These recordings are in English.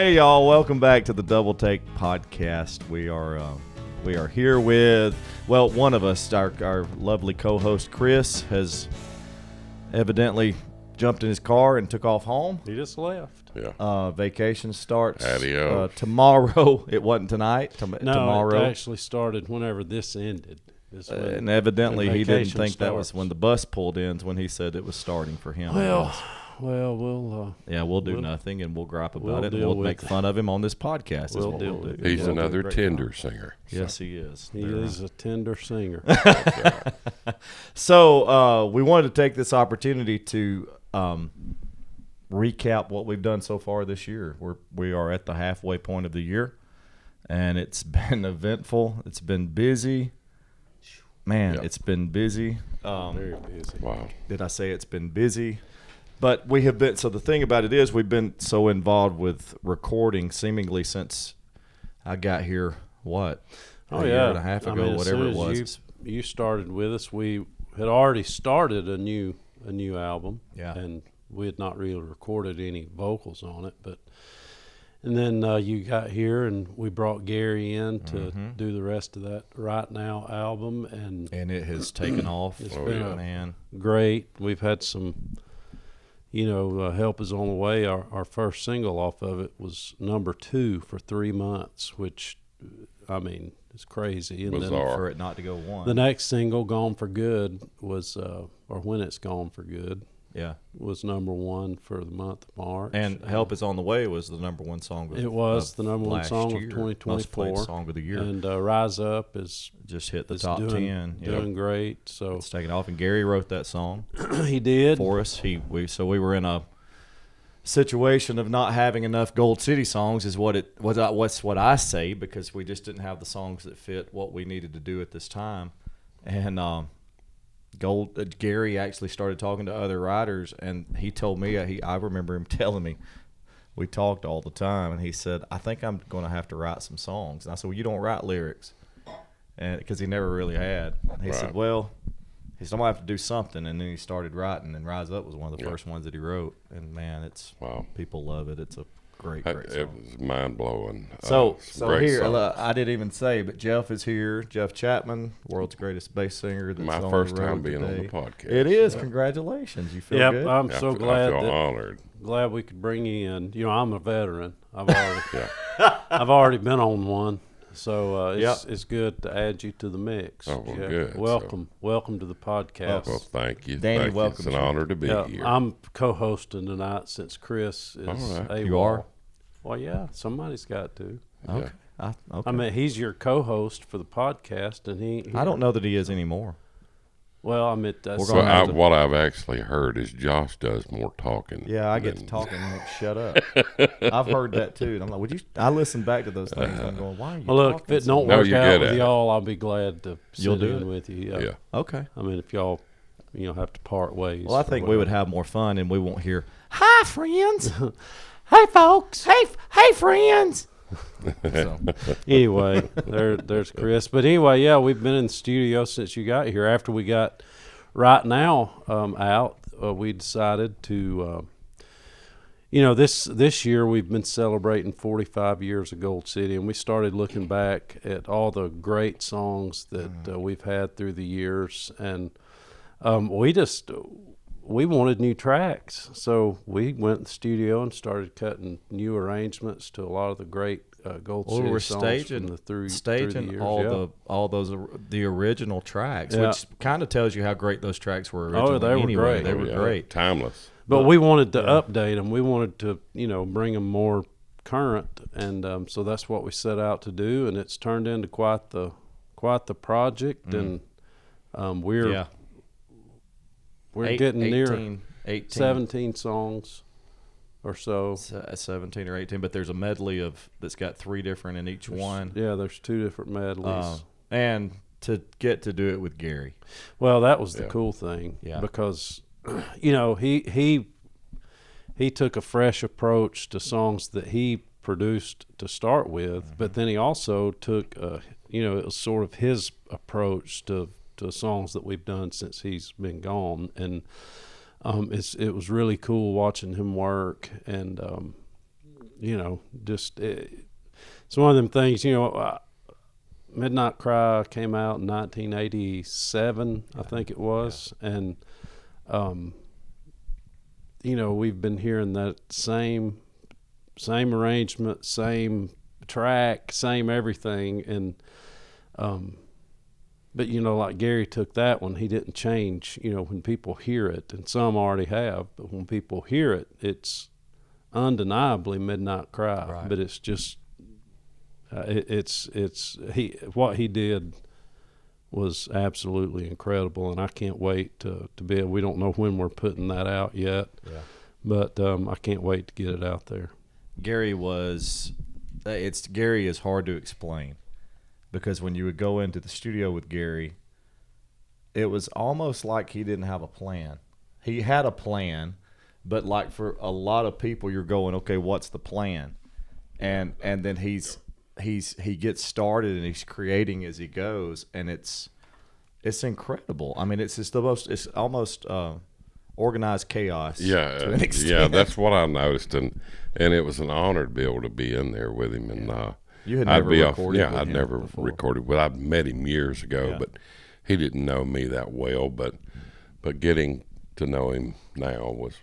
Hey y'all, welcome back to the Double Take podcast. We are here with, well, one of us, our lovely co-host Chris, has evidently jumped in his car and took off home. He just left. Yeah. Vacation starts tomorrow. It wasn't tonight. Tomorrow. It actually started whenever this ended. And evidently he didn't think starts. that was when the bus pulled in when he said it was starting for him. We'll do nothing and we'll gripe about it and deal we'll with make it. fun of him on this podcast. We'll deal with it. He's another tender singer. Yes, he is. He is a tender singer. So we wanted to take this opportunity to recap what we've done so far this year. We are at the halfway point of the year, and it's been eventful. It's been busy. Man, It's been busy. Very busy. Wow. Did I say it's been busy? But we have been, so the thing about it is we've been so involved with recording seemingly since I got here, a year and a half ago, whatever it was. You started with us. We had already started a new album. Yeah. And we had not really recorded any vocals on it, and then you got here and we brought Gary in to do the rest of that Right Now album, and it has taken off. It's been man. Great. We've had some, Help Is On The Way. Our first single off of it was number 2 for 3 months, which, it's crazy. And Bizarre. Then for it not to go one. the next single, Gone For Good, was, or When It's Gone For Good, was number 1 for the month of March. And Help Is On The Way was the number 1 song It was the number 1 last song year. of 2024. Most played song of the year. And Rise Up is just hit the is top 10. Doing great. So it's taken off, and Gary wrote that song he did for us. We were in a situation of not having enough Gold City songs is what I say, because we just didn't have the songs that fit what we needed to do at this time. And Gary actually started talking to other writers, and he told me, I remember him telling me, we talked all the time, and he said, I think I'm going to have to write some songs. And I said, well, you don't write lyrics, and because he never really had. And he said, well, he said, I'm going to have to do something. And then he started writing, and Rise Up was one of the first ones that he wrote. And, man, people love it. It's a great song. It was mind-blowing. So here, song. I didn't even say, but Jeff is here. Jeff Chapman, world's greatest bass singer. That's My on first the road time being today. on the podcast. It is. Congratulations. You feel good? I'm so glad. I feel honored. Glad we could bring you in. I'm a veteran. I've already been on one, so it's good to add you to the mix. Oh, well, good. Welcome to the podcast. Well, thank you. Danny, Thank you. welcome. It's an honor to be here. I'm co-hosting tonight since Chris is AWOL. You are? Well, yeah, somebody's got to. Okay. Okay. He's your co-host for the podcast, and he I don't know that he is anymore. Well, that's what I've actually heard is Josh does more talking. Yeah, I get to talking and shut up. I've heard that too. And I'm like, I listen back to those things and I'm going, why are you look, talking? if it don't work out with y'all, I'll be glad to sit in with you. Yeah. Okay. If y'all have to part ways. Well, I think we would have more fun, and we won't hear, hi, friends. Hey, folks. Hey, friends. So. Anyway, there's Chris. But anyway, we've been in the studio since you got here. After we got Right Now out, we decided to, this year we've been celebrating 45 years of Gold City, and we started looking back at all the great songs that we've had through the years, and we wanted new tracks, so we went in the studio and started cutting new arrangements to a lot of the great Gold City songs from through the years. all those the original tracks, which kind of tells you how great those tracks were originally. Oh, they were great. They were great, timeless. But we wanted to update them. We wanted to, bring them more current, and so that's what we set out to do. And it's turned into quite the project, and we're getting 18, 17 songs or so. 17 or 18, but there's a medley that's got 3 different in each one. Yeah, there's 2 different medleys. And to get to do it with Gary. Well, that was the cool thing, because he took a fresh approach to songs that he produced to start with, but then he also took it was sort of his approach to songs that we've done since he's been gone, and it was really cool watching him work, and just it's one of them things. Midnight Cry came out in 1987, I think it was, and we've been hearing that same arrangement, same track, same everything, and but like Gary took that one, he didn't change. When people hear it, and some already have, but when people hear it, it's undeniably Midnight Cry. Right. But it's just what he did was absolutely incredible, and I can't wait to be able. We don't know when we're putting that out yet, but I can't wait to get it out there. Gary is hard to explain, because when you would go into the studio with Gary, it was almost like he didn't have a plan. He had a plan, but like for a lot of people, you're going, okay, what's the plan? And then he gets started and he's creating as he goes, and it's incredible. I mean, it's almost organized chaos. Yeah, to an extent. that's what I noticed, and it was an honor to be able to be in there with him. And you had never recorded. I'd never recorded. Well, I'd met him years ago, but he didn't know me that well. But getting to know him now was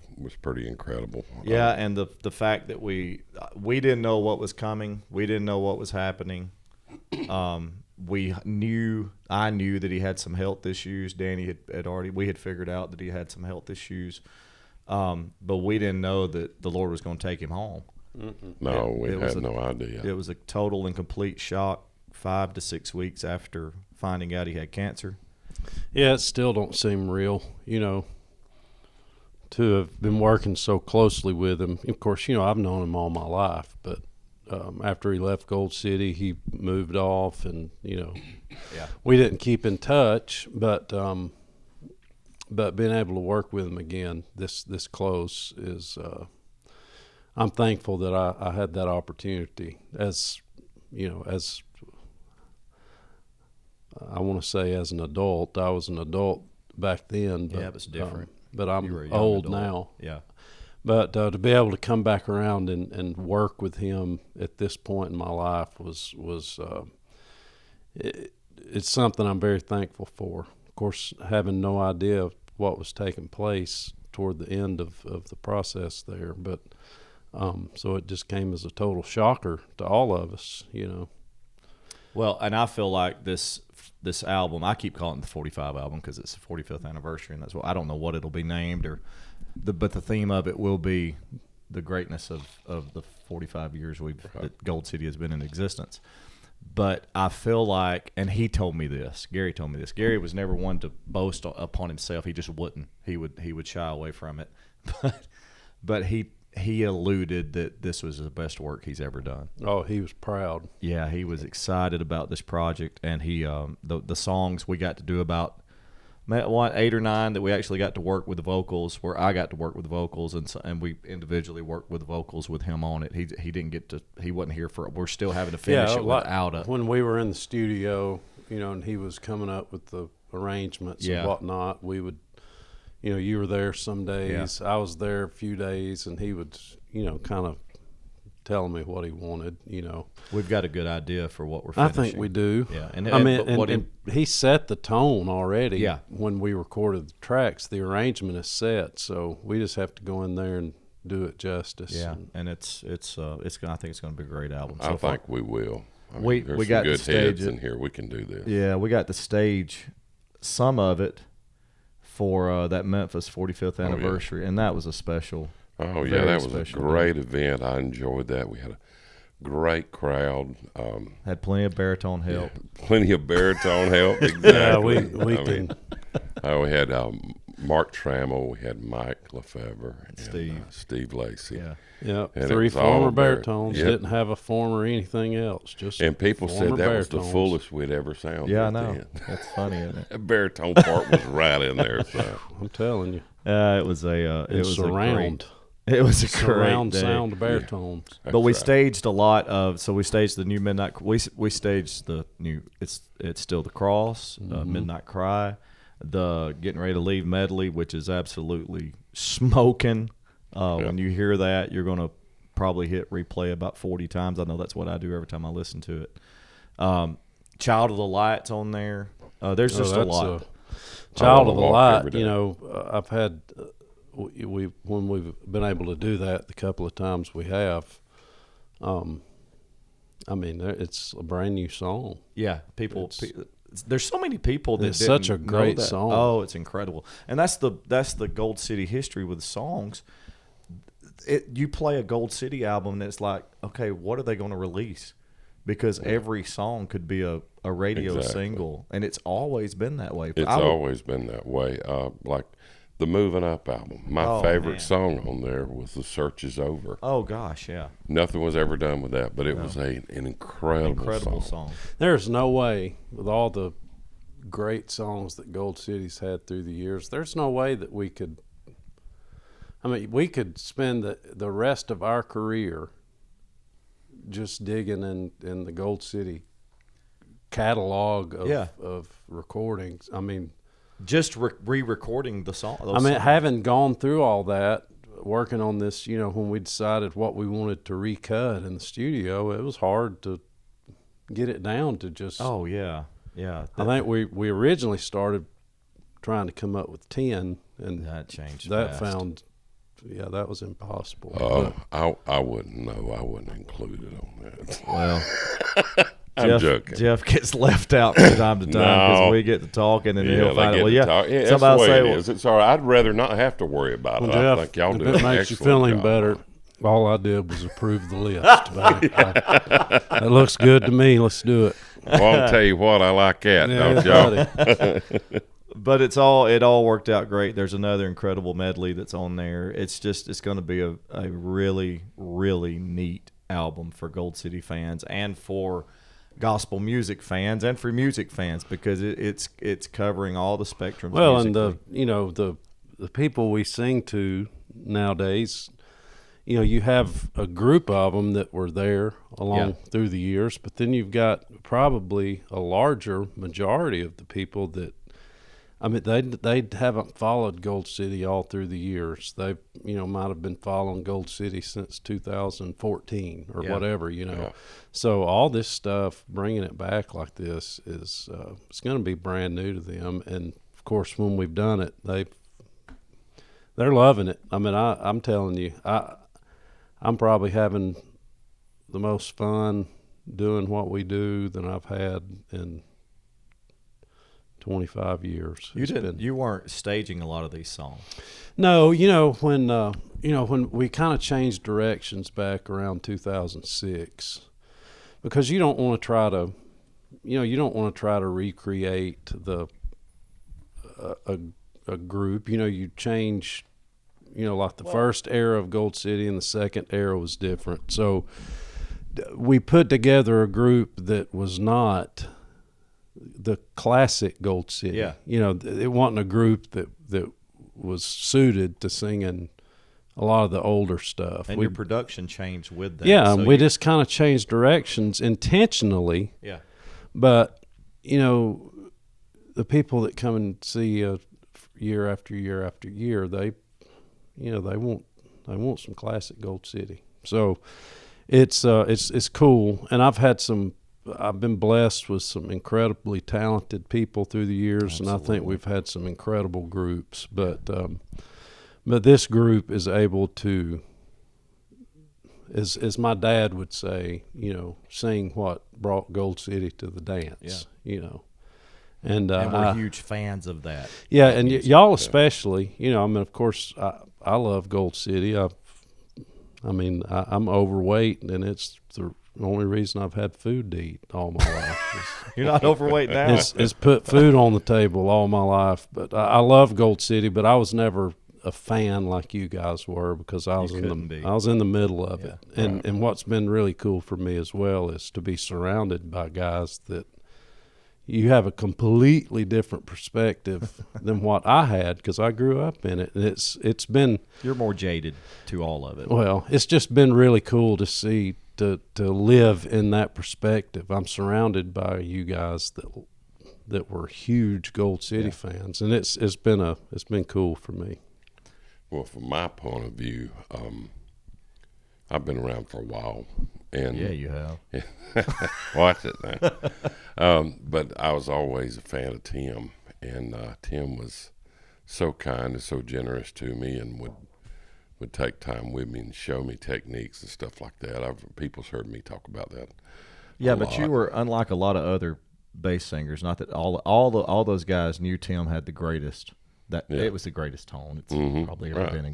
pretty incredible. Yeah, and the fact that we didn't know what was coming, we didn't know what was happening. I knew that he had some health issues. Danny we had figured out that he had some health issues, but we didn't know that the Lord was going to take him home. No, we had no idea. It was a total and complete shock 5 to 6 weeks after finding out he had cancer. Yeah, it still don't seem real, to have been working so closely with him. Of course, I've known him all my life, but after he left Gold City, he moved off, and we didn't keep in touch. But being able to work with him again this close is, I'm thankful that I had that opportunity. As I want to say, as an adult, I was an adult back then. But, it was different. But I'm old now. Yeah. But to be able to come back around and work with him at this point in my life it's something I'm very thankful for. Of course, having no idea of what was taking place toward the end of the process there, but so it just came as a total shocker to all of us, Well, and I feel like this album, I keep calling it the 45 album because it's the 45th anniversary, and that's what I don't know what it'll be named, but the theme of it will be the greatness of the 45 years that Gold City has been in existence. But I feel like, and Gary told me this. Gary was never one to boast upon himself. He just wouldn't. He would shy away from it. But he alluded that this was the best work he's ever done. Oh, he was proud. Yeah, he was excited about this project, and he the songs we got to do about 8 or 9 that we actually got to work with the vocals, where I got to work with the vocals, and we individually worked with the vocals with him on it. He didn't get to. He wasn't here for. We're still having to finish it without it. When we were in the studio, and he was coming up with the arrangements and whatnot, we would. You were there some days. I was there a few days, and he would, kind of telling me what he wanted. We've got a good idea for what we're finishing. I think we do. Yeah, and he set the tone already. Yeah. When we recorded the tracks, the arrangement is set, so we just have to go in there and do it justice. Yeah, and it's I think it's going to be a great album. I think we will. We got good to stage heads in here. We can do this. Yeah, we got to stage some of it for that Memphis 45th anniversary, and that was a special. Oh yeah, that was a great event. I enjoyed that. We had a great crowd. Had plenty of baritone help. Yeah, plenty of baritone help. Exactly. Yeah, we had Mark Trammell. We had Mike Lefebvre and Steve Lacey. Yeah. Yeah, and 3 former baritones. Didn't have a former anything else. And people said that baritones. was the fullest we'd ever sounded. Yeah, I know. That's funny, isn't it? That baritone part was right in there. So. I'm telling you. It was a surround. It was a surround great day. sound baritones. Yeah. But we staged a lot of. So we staged the new Midnight. We staged the new. It's still the Cross, Midnight Cry, the Getting Ready to Leave medley, which is absolutely smoking. When you hear that, you're going to probably hit replay about 40 times. I know that's what I do every time I listen to it. Child of the Light's on there. There's just a lot. Child of the Light, I've had when we've been able to do that the couple of times we have. It's a brand new song. Yeah, there's so many people that it's such a great song. Oh, it's incredible, and that's the Gold City history with songs. You play a Gold City album, and it's like, okay, what are they going to release? Because every song could be a radio single, and it's always been that way. It's always been that way. Like the Moving Up album, my favorite song on there was "The Search Is Over." Oh gosh, yeah. Nothing was ever done with that, but it was an incredible song. There's no way, with all the great songs that Gold City's had through the years, there's no way that we could. We could spend the rest of our career just digging in the Gold City catalog of recordings. Just re-recording the song. Having gone through all that, working on this, when we decided what we wanted to recut in the studio, it was hard to get it down to just. Oh yeah. I think we originally started trying to come up with 10, and that changed. That was impossible. I wouldn't know. I wouldn't include it on that. Well, I'm joking. Jeff gets left out from time to time because we get to talking, and he'll find it. Well, somebody say, it's all right. I'd rather not have to worry about it. Jeff, I think y'all do if it makes you feeling better, all I did was approve the list. That looks good to me. Let's do it. Well, I'll tell you what, I like that, don't y'all? But it all worked out great. There's another incredible medley that's on there. It's going to be a really, really neat album for Gold City fans and for gospel music fans and for music fans, because it's covering all the spectrums. Well, musically. And the people we sing to nowadays, you have a group of them that were there along through the years, but then you've got probably a larger majority of the people that. They haven't followed Gold City all through the years. They, might have been following Gold City since 2014 or whatever, Yeah. So all this stuff, bringing it back like this is, it's going to be brand new to them. And of course, when we've done it, they're loving it. I'm telling you, I'm probably having the most fun doing what we do than I've had in 25 years. You weren't staging a lot of these songs. No, when we kind of changed directions back around 2006, because you don't want to try to recreate a group. You change, like the first era of Gold City and the second era was different. So we put together a group that was not the classic Gold City. Yeah. It wasn't a group that was suited to singing a lot of the older stuff. And your production changed with that. Yeah, so we just kind of changed directions intentionally. Yeah. But, the people that come and see year after year after year, they want some classic Gold City. So it's cool. And I've been blessed with some incredibly talented people through the years. Absolutely. And I think we've had some incredible groups. But this group is able to, as my dad would say, sing what brought Gold City to the dance. Yeah. And we're huge fans of that. Yeah, and y'all especially. Of course, I love Gold City. I'm overweight, and it's the only reason I've had food to eat all my life. You're not overweight now. It's put food on the table all my life. But I love Gold City, but I was never a fan like you guys were, because I was in the middle of it. And what's been really cool for me as well is to be surrounded by guys that you have a completely different perspective than what I had, because I grew up in it. And it's been, you're more jaded to all of it. Well, it's just been really cool to see to live in that perspective. I'm surrounded by you guys that were huge Gold City fans, and it's been cool for me. Well, from my point of view, I've been around for a while, and Yeah, you have. watch it now. But I was always a fan of Tim, and Tim was so kind and so generous to me, and would take time with me and show me techniques and stuff like that. People's heard me talk about that. Yeah, but you were unlike a lot of other bass singers. Not that all those guys knew Tim had the greatest. It was the greatest tone it's probably ever been in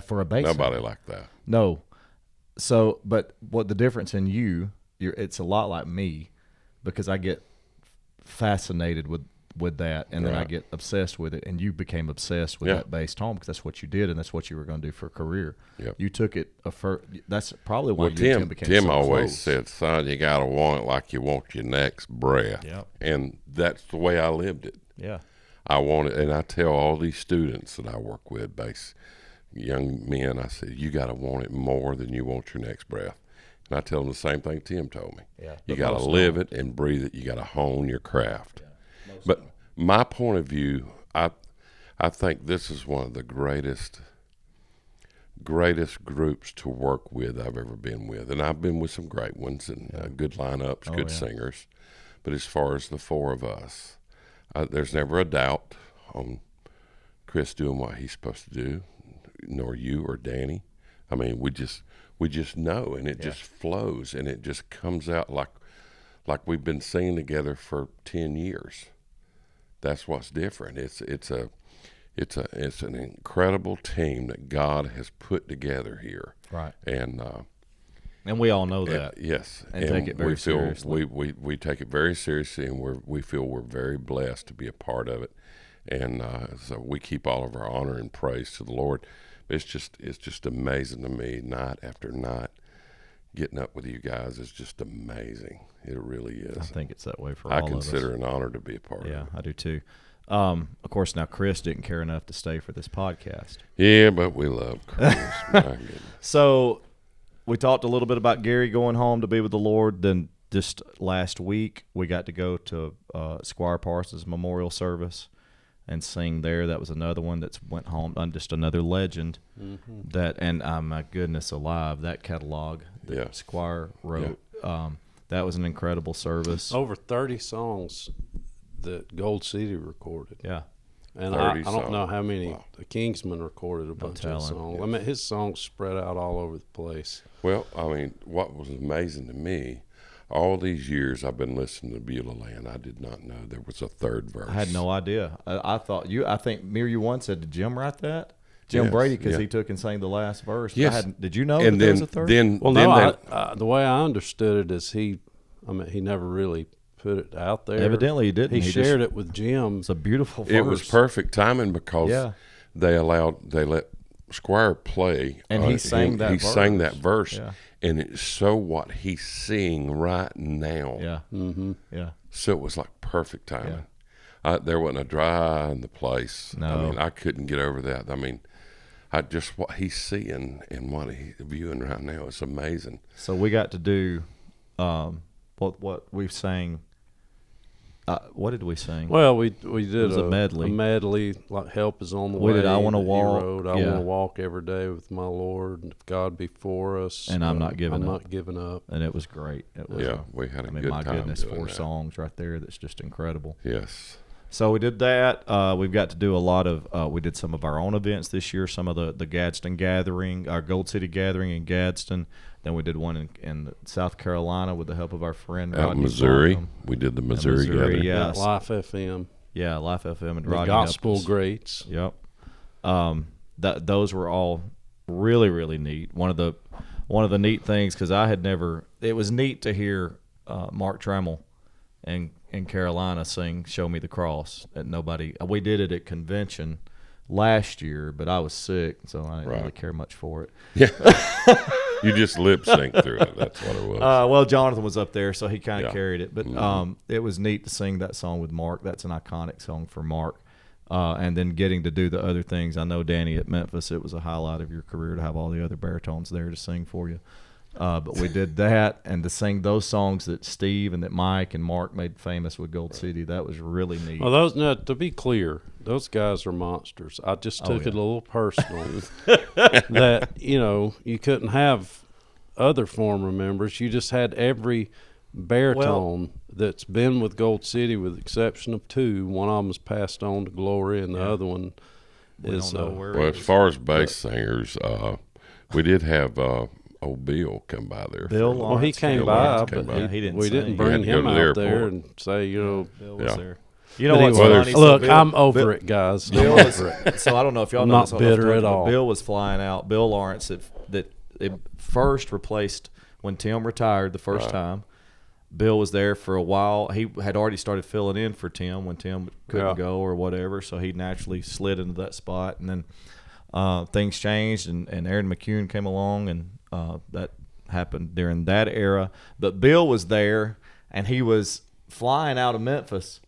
for a bass. Nobody singer. like that. No. So, but what the difference in it's a lot like me, because I get fascinated with that, and then I get obsessed with it, and you became obsessed with that bass tone because that's what you did, and that's what you were going to do for a career. Yep. You took it that's probably why Tim became Tim so always close. said, "Son, you got to want it like you want your next breath." Yep. And that's the way I lived it. Yeah. I want it, and I tell all these students that I work with, young men, I say, you got to want it more than you want your next breath. And I tell them the same thing Tim told me. Yeah, you got to live it and breathe it. You got to hone your craft. Yeah, but my point of view, I think this is one of the greatest groups to work with I've ever been with. And I've been with some great ones and good lineups, good singers. But as far as the four of us, there's never a doubt on Chris doing what he's supposed to do, nor you or Danny. I mean, we just know, and it just flows, and it just comes out like we've been singing together for 10 years. That's what's different. It's an incredible team that God has put together here. Right. And we all know that. Yes. And take it very seriously. We take it very seriously, and we feel we're very blessed to be a part of it. And so we keep all of our honor and praise to the Lord. It's just amazing to me, night after night. Getting up with you guys is just amazing. It really is. I think it's that way for all of us. I consider it an honor to be a part of it. Yeah, I do too. Of course, now Chris didn't care enough to stay for this podcast. Yeah, but we love Chris. My goodness. So we talked a little bit about Gary going home to be with the Lord. Then just last week, we got to go to Squire Parsons' memorial service and sing there. That was another one that went home, just another legend. Mm-hmm. And my goodness alive, that catalog that Squire wrote, that was an incredible service. Over 30 songs that Gold City recorded. Yeah. And I don't know how many the Kingsmen recorded a bunch of songs. Yes. I mean, his songs spread out all over the place. Well, I mean, what was amazing to me, all these years I've been listening to Beulah Land, I did not know there was a third verse. I had no idea. I think you once said, did Jim write that? Jim Brady, because he took and sang the last verse. Yes. Did you know that there was a third? The way I understood it is he never really put it out there. Evidently he didn't. He shared it with Jim. It's a beautiful verse. It was perfect timing because they let Squire play. And he sang that verse. He sang that verse. Yeah. And it's so what he's seeing right now. Yeah. Mm-hmm. Yeah. So it was like perfect timing. Yeah. There wasn't a dry eye in the place. No. I mean, I couldn't get over that. I mean, what he's seeing and what he's viewing right now is amazing. So we got to do what we sang. What did we sing? Well, we did a medley. A medley, like "Help Is on the Way." We did "I Want to Walk." I want to walk every day with my Lord, and if God be for us, and I'm not giving up. Not giving up. And it was great. It was, we had a good time. My goodness, 4 that. songs right there. That's just incredible. Yes. So we did that. We've got to do a lot of. We did some of our own events this year. Some of the Gadsden Gathering, our Gold City Gathering in Gadsden. Then we did one in South Carolina with the help of our friend out in Missouri. Bottom. We did the Missouri Gathering. Yeah, Life FM. Yeah, Life FM and the Gospel Greats. Yep. Those were all really, really neat. One of the neat things, because I had never. It was neat to hear Mark Trammell and in Carolina sing "Show Me the Cross." We did it at convention last year, but I was sick, so I didn't really care much for it. Yeah. You just lip sync through it. That's what it was. Well, Jonathan was up there, so he kind of carried it. But it was neat to sing that song with Mark. That's an iconic song for Mark. And then getting to do the other things. I know, Danny, at Memphis, it was a highlight of your career to have all the other baritones there to sing for you. But we did that, and to sing those songs that Steve and that Mike and Mark made famous with Gold City, that was really neat. Well, to be clear, those guys are monsters. I just took it a little personal that, you couldn't have other former members. You just had every baritone that's been with Gold City, with the exception of two. One of them has passed on to glory, and the other one is. As far as bass singers, we did have old Bill come by there. Bill Lawrence, well, he came by, but he didn't. We didn't bring him out there and say, Bill was there. You know what's funny? Look, Bill, I'm over it, guys. Bill was, so I don't know if y'all know this. I'm not bitter at all. Bill was flying out. Bill Lawrence that it first replaced when Tim retired the first time. Bill was there for a while. He had already started filling in for Tim when Tim couldn't go or whatever, so he naturally slid into that spot. And then things changed, and Aaron McCune came along, and that happened during that era. But Bill was there, and he was flying out of Memphis.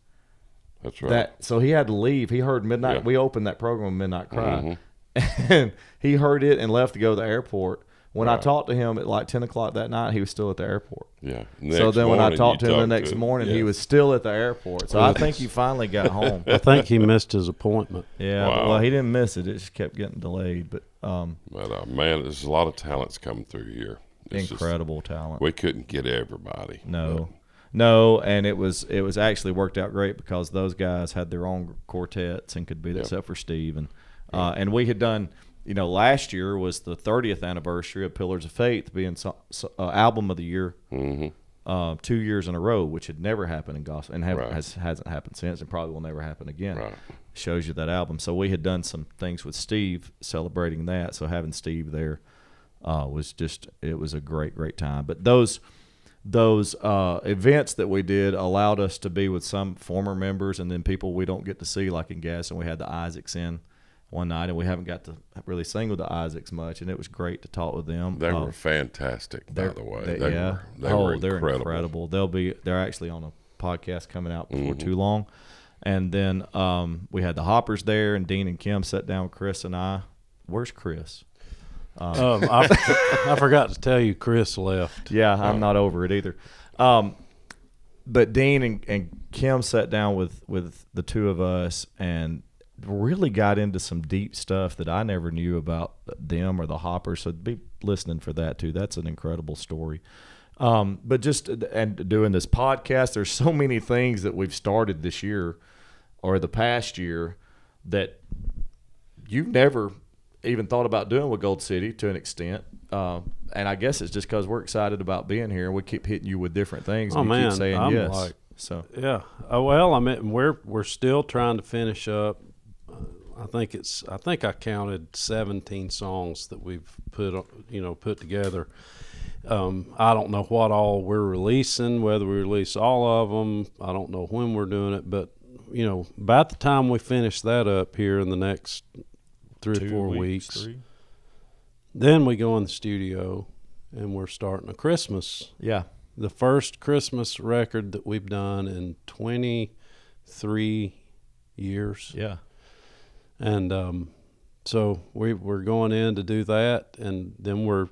That's right. So he had to leave. He heard Midnight. Yeah. We opened that program, Midnight Cry, and he heard it and left to go to the airport. When I talked to him at like 10 o'clock that night, he was still at the airport. Yeah. So then when I talked to him the next morning, he was still at the airport. So I think he finally got home. I think he missed his appointment. Yeah. Wow. Well, he didn't miss it. It just kept getting delayed. But man, there's a lot of talents coming through here. It's incredible talent. We couldn't get everybody. No, and it was actually worked out great because those guys had their own quartets and could be there, except for Steve. And we had done, last year was the 30th anniversary of Pillars of Faith being album of the year 2 years in a row, which had never happened in gospel and hasn't happened since, and probably will never happen again. Right. Shows you that album. So we had done some things with Steve celebrating that. So having Steve there was a great time. But those events that we did allowed us to be with some former members and then people we don't get to see, like in Gaston. We had the Isaacs in one night, and we haven't got to really sing with the Isaacs much, and it was great to talk with them. They were fantastic, by the way. They were incredible. They're actually on a podcast coming out before too long. And then we had the Hoppers there, and Dean and Kim sat down with Chris and I. Where's Chris? I forgot to tell you, Chris left. Yeah, I'm not over it either. But Dean and Kim sat down with the two of us and really got into some deep stuff that I never knew about them or the Hoppers. So be listening for that too. That's an incredible story. But and doing this podcast, there's so many things that we've started this year or the past year that you've never even thought about doing with Gold City to an extent. And I guess it's just because we're excited about being here and we keep hitting you with different things. And you keep saying yes. Yeah. Well, I mean, we're still trying to finish up. I think I counted 17 songs that we've put together. I don't know what all we're releasing, whether we release all of them. I don't know when we're doing it, but about the time we finish that up here in the next 3 or 4 weeks, then we go in the studio and we're starting a Christmas. Yeah. The first Christmas record that we've done in 23 years. Yeah. And so we're going in to do that, and then we're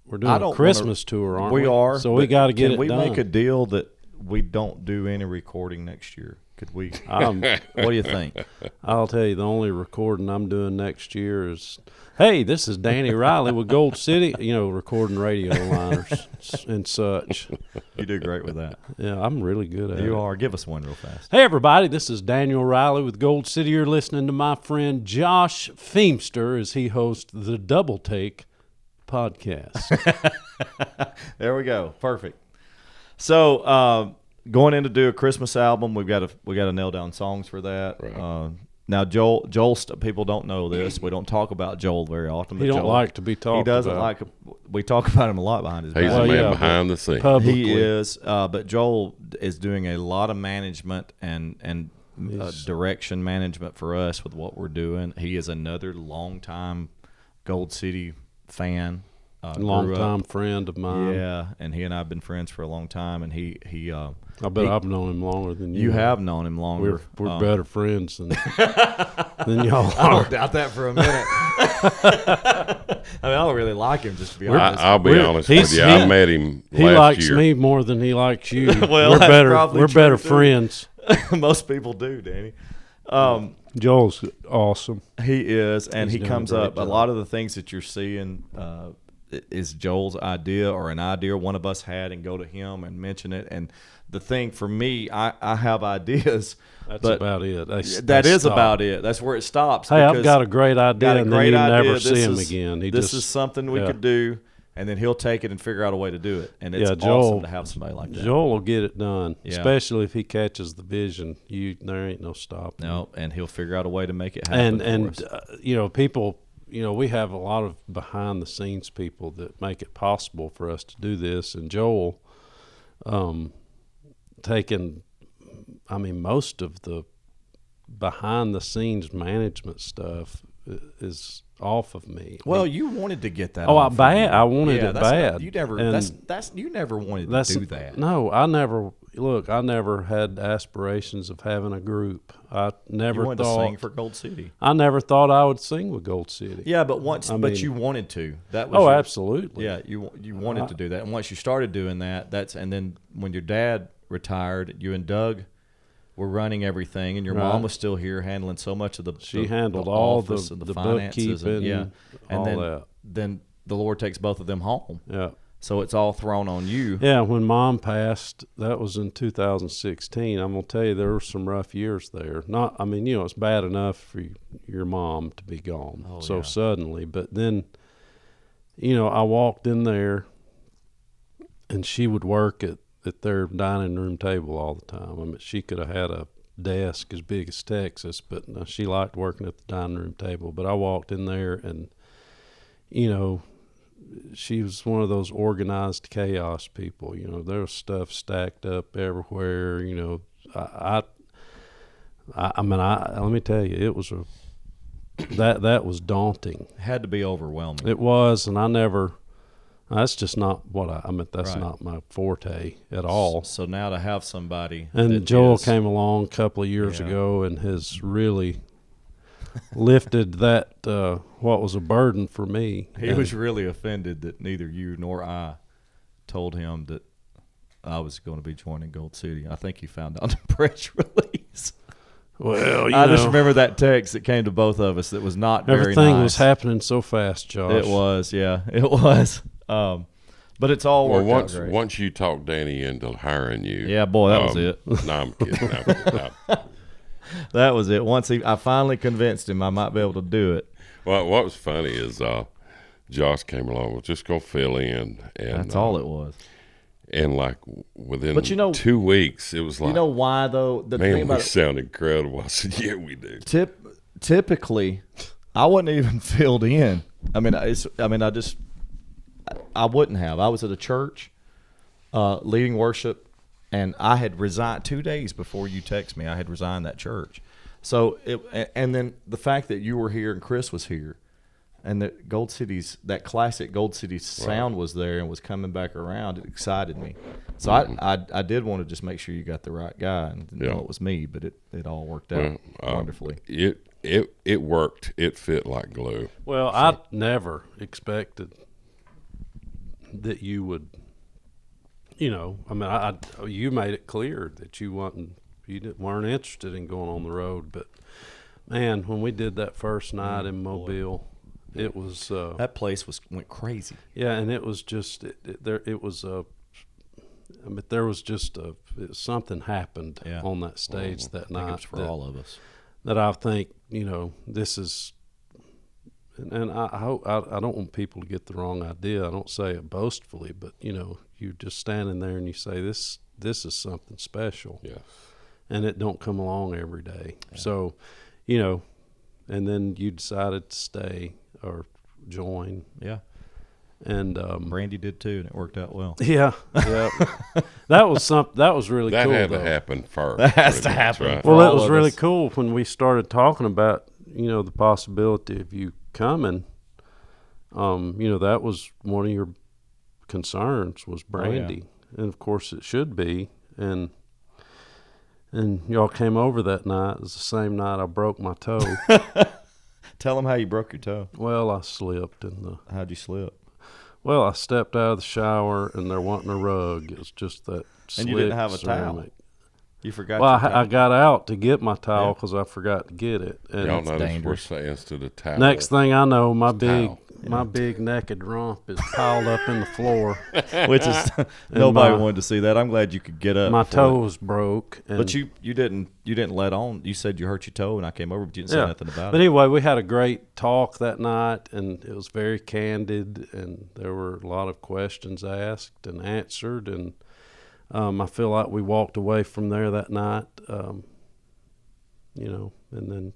doing a Christmas tour, aren't we? We are. So we got to get it done. Can we make a deal that we don't do any recording next year? Could we? What do you think? I'll tell you, the only recording I'm doing next year is, hey, this is Danny Riley with Gold City, recording radio liners and such. You do great with that. Yeah, I'm really good at it. You are. Give us one real fast. Hey, everybody, this is Daniel Riley with Gold City. You're listening to my friend Josh Feemster as he hosts the Double Take podcast. There we go. Perfect. So, going in to do a Christmas album, we got to nail down songs for that. Right. Now Joel, people don't know this. We don't talk about Joel very often. He don't like to be talked about. He doesn't like. We talk about him a lot behind his back. He's a man behind the scenes. Publicly. He is. But Joel is doing a lot of management and direction management for us with what we're doing. He is another longtime Gold City fan. Long-time friend of mine. Yeah, and he and I have been friends for a long time, and he I bet I've known him longer than you. You have known him longer. We're better friends than y'all I are. don't doubt that for a minute. I don't really like him, just to be honest. I'll be honest with you. I met him last year. He likes me more than he likes you. Well, we're better friends. Most people do, Danny. Joel's awesome. He is, and He's he doing comes a great up. job. A lot of the things that you're seeing is Joel's idea or an idea one of us had, and go to him and mention it. And the thing for me, I have ideas. That's but about it. That is about it. That's where it stops. Hey, I've got a great idea, and then you never see him again. This is something we could do, and then he'll take it and figure out a way to do it. And it's awesome to have somebody like that. Joel will get it done, especially if he catches the vision. There ain't no stopping. No, and he'll figure out a way to make it happen. And people. We have a lot of behind-the-scenes people that make it possible for us to do this. And Joel, taking, most of the behind-the-scenes management stuff is off of me. Well, you wanted to get that. I wanted it bad. You never. You never wanted to do that. No, I never. Look, I never had aspirations of having a group. I never wanted thought to sing for Gold City. I never thought I would sing with Gold City. Yeah, but but you wanted to. That was absolutely. Yeah, you wanted to do that, and once you started doing that, and then when your dad retired, you and Doug were running everything, and your mom was still here handling so much of the. She handled the all office the and the finances, bookkeeping, and then the Lord takes both of them home. Yeah. So it's all thrown on you. Yeah, when Mom passed, that was in 2016. I'm gonna tell you, there were some rough years there. It's bad enough for your mom to be gone suddenly, but then, I walked in there, and she would work at their dining room table all the time. She could have had a desk as big as Texas, but she liked working at the dining room table. But I walked in there, and she was one of those organized chaos people. There was stuff stacked up everywhere. Let me tell you, it was that was daunting. It had to be overwhelming. It was, and that's just not what that's not my forte at all. So now to have somebody. And Joel came along a couple of years ago and has really lifted that, what was a burden for me. He was really offended that neither you nor I told him that I was going to be joining Gold City. I think he found out the press release. Well, I just remember that text that came to both of us that was not very nice. Everything was happening so fast, Josh. It was, yeah. It was. But it's all worked out great. Once you talked Danny into hiring you. Yeah, boy, that was it. No, I'm kidding. That was it. Once I finally convinced him I might be able to do it. Well, what was funny is Josh came along. Was just going to fill in. And that's all it was. And within 2 weeks, it was like. You know why, though? We sound incredible. I said, yeah, we do. Typically, I wasn't even filled in. I wouldn't have. I was at a church leading worship. And I had resigned 2 days before you text me. I had resigned that church. So, and then the fact that you were here and Chris was here, and that that classic Gold City sound was there and was coming back around, it excited me. So I did want to just make sure you got the right guy, and didn't know it was me, but it all worked out wonderfully. It worked. It fit like glue. Well, I never expected that you would. You made it clear that you weren't interested in going on the road. But man, when we did that first night in Mobile, it was that place went crazy. Yeah, and it was just something happened on that stage that night. It was for all of us. That I think this is. And I hope I don't want people to get the wrong idea. I don't say it boastfully, but you're just standing there and you say this is something special. Yeah. And it don't come along every day. Yeah. So, and then you decided to stay or join. Yeah. And Brandy did too, and it worked out well. Yeah. Yeah. That was really cool. That had to happen first. That has to happen. Right? Well, it was really cool when we started talking about, the possibility of you coming. that was one of your concerns was brandy. And of course it should be. And y'all came over that night. It was the same night I broke my toe. Tell them how you broke your toe. Well, I slipped How'd you slip? Well, I stepped out of the shower and there wasn't a rug. It was just that slick And you didn't have a ceramic towel. You forgot. Well, I got out to get my towel because I forgot to get it. And Y'all notice dangerous. we're saying to the towel. next thing I know, my towel. big naked rump is piled up in the floor. Which is nobody wanted to see that. I'm glad you could get up. My toes broke. But you didn't let on. You said you hurt your toe, and I came over, but you didn't say nothing about But it. anyway, we had a great talk that night, and it was very candid, and there were a lot of questions asked and answered, and I feel like we walked away from there that night, and then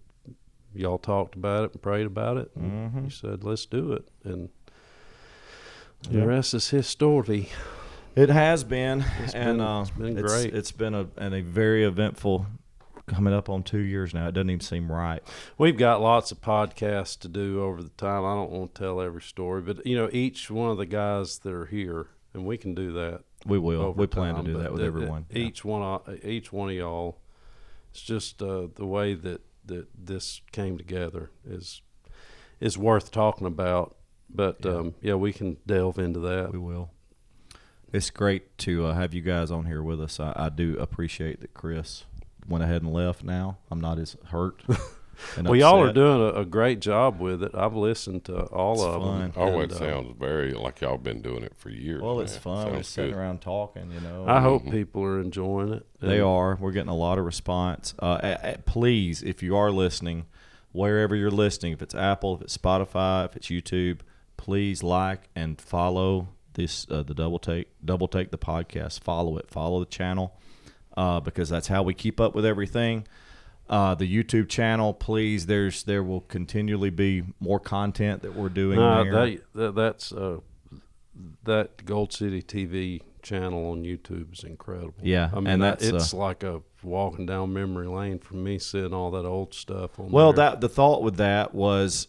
y'all talked about it and prayed about it. And you said, let's do it. And the rest is history. It has been. It's been great. It's been a very eventful, coming up on 2 years now. It doesn't even seem right. We've got lots of podcasts to do over the time. I don't want to tell every story, but, each one of the guys that are here, and we can do that. We will. We plan to time, do that with everyone. Each one of y'all, it's just the way that this came together is worth talking about. But we can delve into that. We will. It's great to have you guys on here with us. I do appreciate that Chris went ahead and left. Now I'm not as hurt. Well, y'all are doing a great job with it. I've listened to all of them. Oh, it sounds very like y'all been doing it for years. Well, it's fun. We're just sitting around talking, I hope people are enjoying it. They are. We're getting a lot of response. Please, if you are listening, wherever you're listening, if it's Apple, if it's Spotify, if it's YouTube, please like and follow this the Double Take the podcast. Follow it. Follow the channel because that's how we keep up with everything. The YouTube channel, please. There will continually be more content that we're doing there. That's that Gold City TV channel on YouTube is incredible. Yeah, I mean, and it's like a walking down memory lane for me, seeing all that old stuff on Well, there. the thought with that was,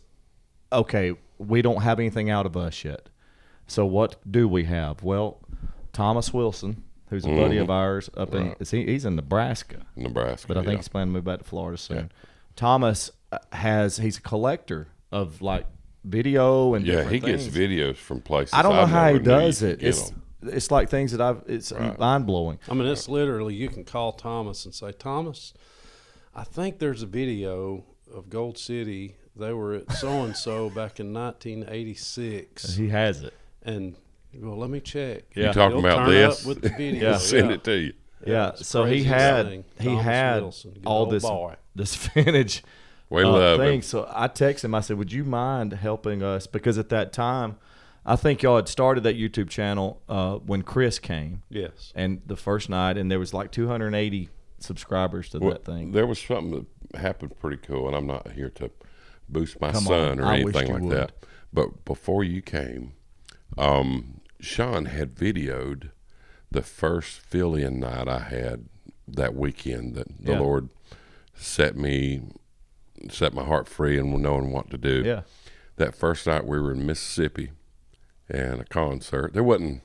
okay, we don't have anything out of us yet. So what do we have? Well, Thomas Wilson, who's a buddy of ours up in he's in Nebraska. But I think he's planning to move back to Florida soon. Yeah. Thomas he's a collector of like video and different he things. gets videos from places. I don't know how he does it. It's like things that it's mind blowing. I mean, it's literally you can call Thomas and say, Thomas, I think there's a video of Gold City. They were at so and so back in 1986. He has it. And well, let me check. Yeah. You talking about this? With the video. Send it to you. Yeah. So he had Wilson, all this vintage thing. So I texted him. I said, "Would you mind helping us?" Because at that time, I think y'all had started that YouTube channel when Chris came. Yes. And the first night, and there was like 280 subscribers to that thing. There was something that happened pretty cool, and I'm not here to boost my son or anything like that. But before you came, Sean had videoed the first fill-in night I had that weekend that the Lord set my heart free and knowing what to do. Yeah. That first night we were in Mississippi and a concert. There wasn't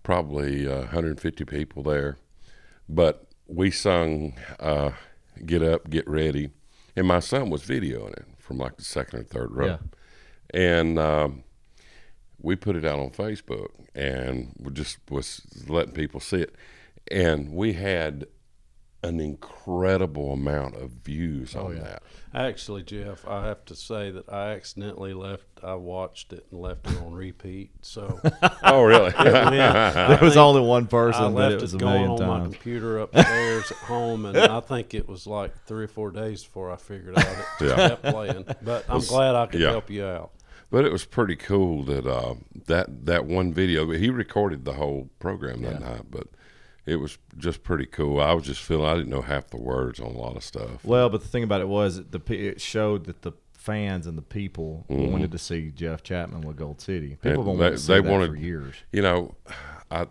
probably 150 people there, but we sung Get Up, Get Ready, and my son was videoing it from like the second or third row. Yeah. And we put it out on Facebook, and we just was letting people see it. And we had an incredible amount of views on that. Actually, Jeff, I have to say that I accidentally I watched it and left it on repeat. So. Oh, really? There was only one person, but it was a million times. I left it going on my computer upstairs at home, and I think it was like 3 or 4 days before I figured out it kept playing. But I'm glad I could help you out. But it was pretty cool that that one video. He recorded the whole program that night, but it was just pretty cool. I was just feeling I didn't know half the words on a lot of stuff. Well, but the thing about it was it showed that the fans and the people wanted to see Jeff Chapman with Gold City. People wanted to see that for years. You know, I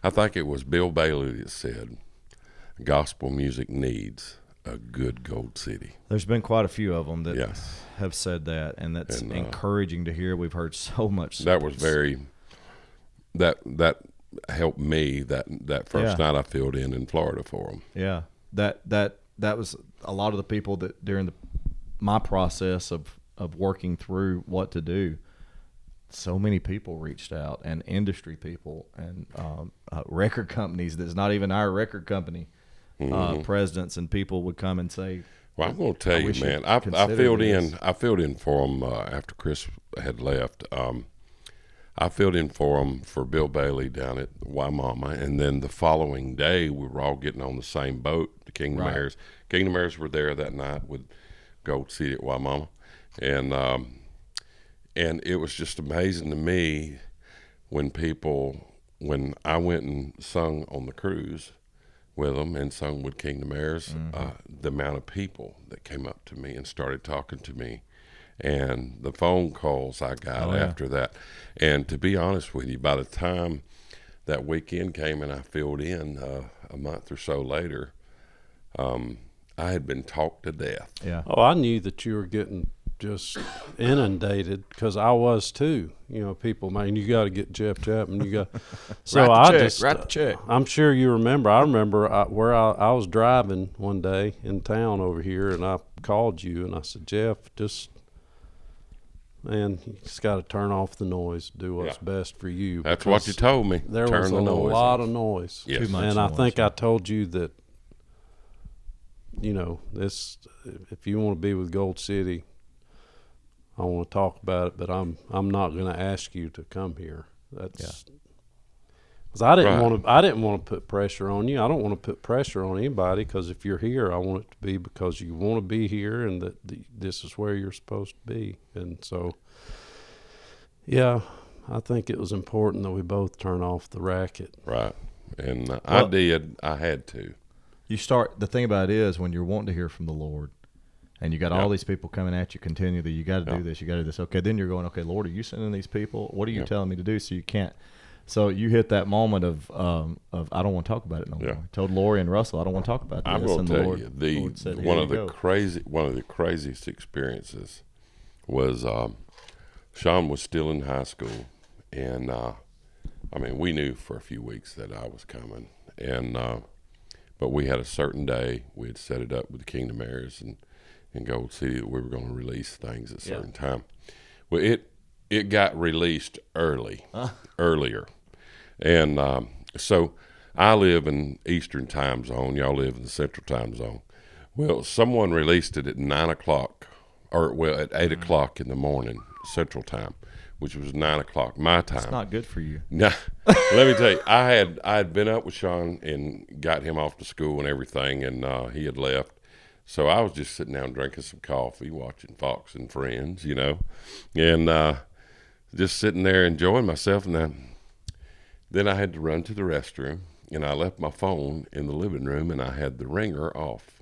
think it was Bill Bailey that said gospel music needs a good Gold City. There's been quite a few of them that Yes. have said that, and that's encouraging to hear. We've heard so much. That was very that helped me that first night I filled in Florida for them. Yeah, that was a lot of the people that during my process of working through what to do. So many people reached out, and industry people, and record companies that's not even our record company. Presidents and people would come and say, "Well, I'm going to tell you, man. I filled in for them after Chris had left. I filled in for them for Bill Bailey down at Waimama, and then the following day we were all getting on the same boat. The Kingdom Heirs. Kingdom Heirs were there that night with Gold City at Waimama, and it was just amazing to me when I went and sung on the cruise with them and sung with Kingdom Heirs, the amount of people that came up to me and started talking to me, and the phone calls I got after that. And to be honest with you, by the time that weekend came and I filled in a month or so later, I had been talked to death. Yeah. Oh, I knew that you were getting just inundated because I was too. You know, people, man, you got to get Jeff Chapman. You got so write the check. I'm sure you remember. I remember where I was driving one day in town over here, and I called you and I said, Jeff, man, you just got to turn off the noise, do what's best for you. That's what you told me. There was a lot of noise. Yes. Too much and noise. I think I told you that, you know, this, if you want to be with Gold City, I want to talk about it, but I'm not going to ask you to come here. That's because I didn't want to put pressure on you. I don't want to put pressure on anybody, because if you're here, I want it to be because you want to be here and that this is where you're supposed to be. And so, yeah, I think it was important that we both turn off the racket. Right, and I did. I had to. The thing about it is, when you're wanting to hear from the Lord, and you got all these people coming at you continually, you got to do this, you got to do this. Okay, then you're going, okay, Lord, are you sending these people? What are you telling me to do? So you can't. So you hit that moment of I don't want to talk about it no more. I told Lori and Russell, I don't want to talk about this. I'm going to tell you, Lord said, one of the craziest experiences was Sean was still in high school, and I mean, we knew for a few weeks that I was coming, and but we had a certain day we had set it up with the Kingdom Heirs and Gold City that we were going to release things at a certain time. Well, it got released earlier. And so I live in Eastern time zone. Y'all live in the Central time zone. Well, someone released it at 9 o'clock, at 8 o'clock in the morning, Central time, which was 9 o'clock my time. It's not good for you. No, let me tell you, I had been up with Sean and got him off to school and everything, and he had left. So I was just sitting down drinking some coffee, watching Fox and Friends, you know, and just sitting there enjoying myself. And then I had to run to the restroom, and I left my phone in the living room, and I had the ringer off.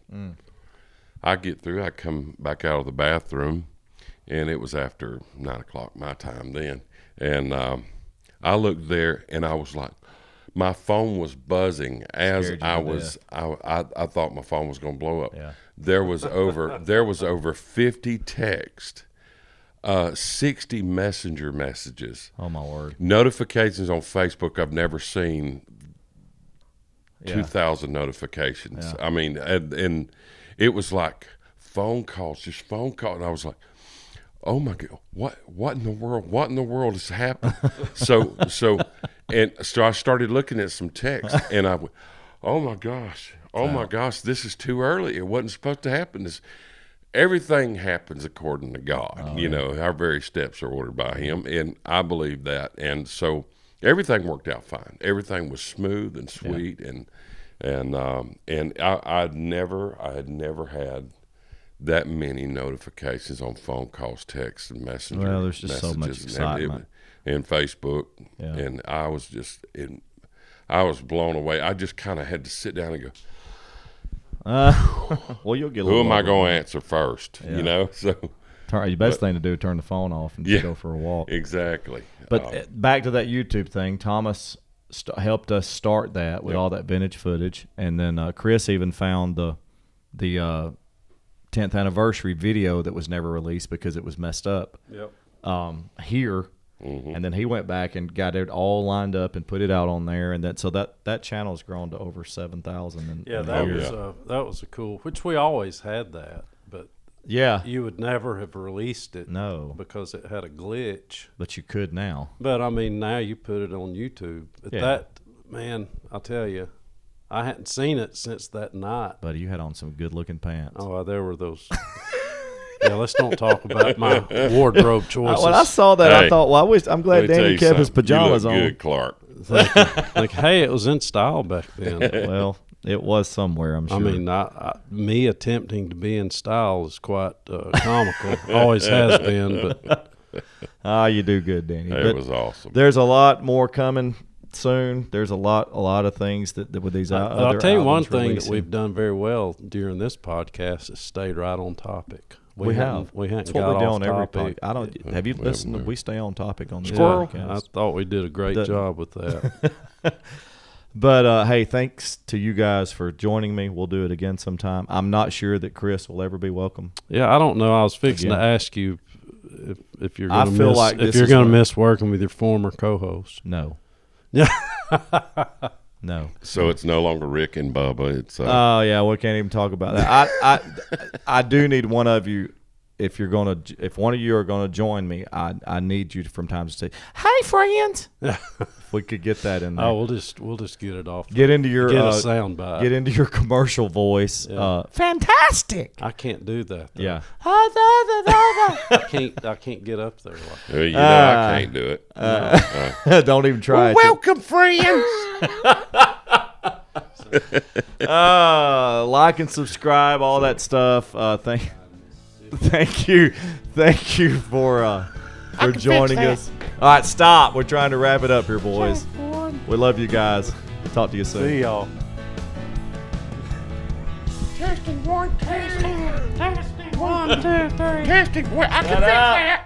I get through, I come back out of the bathroom, and it was after 9 o'clock my time then. And I looked there, and I was like, my phone was buzzing as I was. I thought my phone was going to blow up. Yeah. There was over 50 texts, 60 messenger messages. Oh my word! Notifications on Facebook. I've never seen 2,000 notifications. Yeah. I mean, and it was like phone calls, just phone calls. And I was like, oh my God, what in the world? What in the world has happened? So I started looking at some text, and I went, oh my gosh, this is too early. It wasn't supposed to happen. Everything happens according to God. You know, our very steps are ordered by Him, and I believe that. And so everything worked out fine. Everything was smooth and sweet, and I had never had that many notifications on phone calls, texts, and messenger. Well, there's just so much excitement. And Facebook, and I was I was blown away. I just kind of had to sit down and go, well, you'll get. Who am I going to answer first? You know, so the best thing to do is turn the phone off and just go for a walk. Exactly. But back to that YouTube thing, Thomas helped us start that with all that vintage footage, and then Chris even found the the 10th anniversary video that was never released because it was messed up. Yep. Here, and then he went back and got it all lined up and put it out on there, and that channel's grown to over 7,000. That was a cool. Which we always had that, but you would never have released it. No, because it had a glitch. But you could now. But I mean, now you put it on YouTube. That man, I'll tell you, I hadn't seen it since that night. But you had on some good-looking pants. Oh, there were those. Yeah, let's don't talk about my wardrobe choices. When I saw that, I thought, well, I'm glad Danny kept his pajamas you look on. Good, Clark. Like, hey, it was in style back then. Well, it was somewhere, I'm sure. I mean, me attempting to be in style is quite comical. Always has been, but you do good, Danny. It was awesome. There's a lot more coming soon. There's a lot of things that with these other I'll tell you one thing releasing. that we've done very well during this podcast is stayed right on topic. We haven't got we do off on every topic. Have you listened? We stay on topic on this Squirrel. podcast. I thought we did a great job with that. But hey, thanks to you guys for joining me. We'll do it again sometime. I'm not sure that Chris will ever be welcome. Yeah, I don't know. I was fixing to ask you if you're going to miss working with your former co-host. No. Yeah. No. So it's no longer Rick and Bubba. It's oh yeah, we can't even talk about that. I do need one of you. If one of you are gonna join me, I need you to, from time to say, "Hey, friends." If we could get that in there. Oh, we'll just get it off. Get into your a sound bite. Get into your commercial voice. Yeah. Fantastic. I can't do that, though. Yeah. I can't get up there. I can't do it. Don't even try. Welcome, friends. Like and subscribe, all that stuff. Thank you for joining us. All right, stop. We're trying to wrap it up here, boys. We love you guys. Talk to you soon. See y'all. Testing 1, testing. Testing 1, 2, 3. Testing. I can fix that.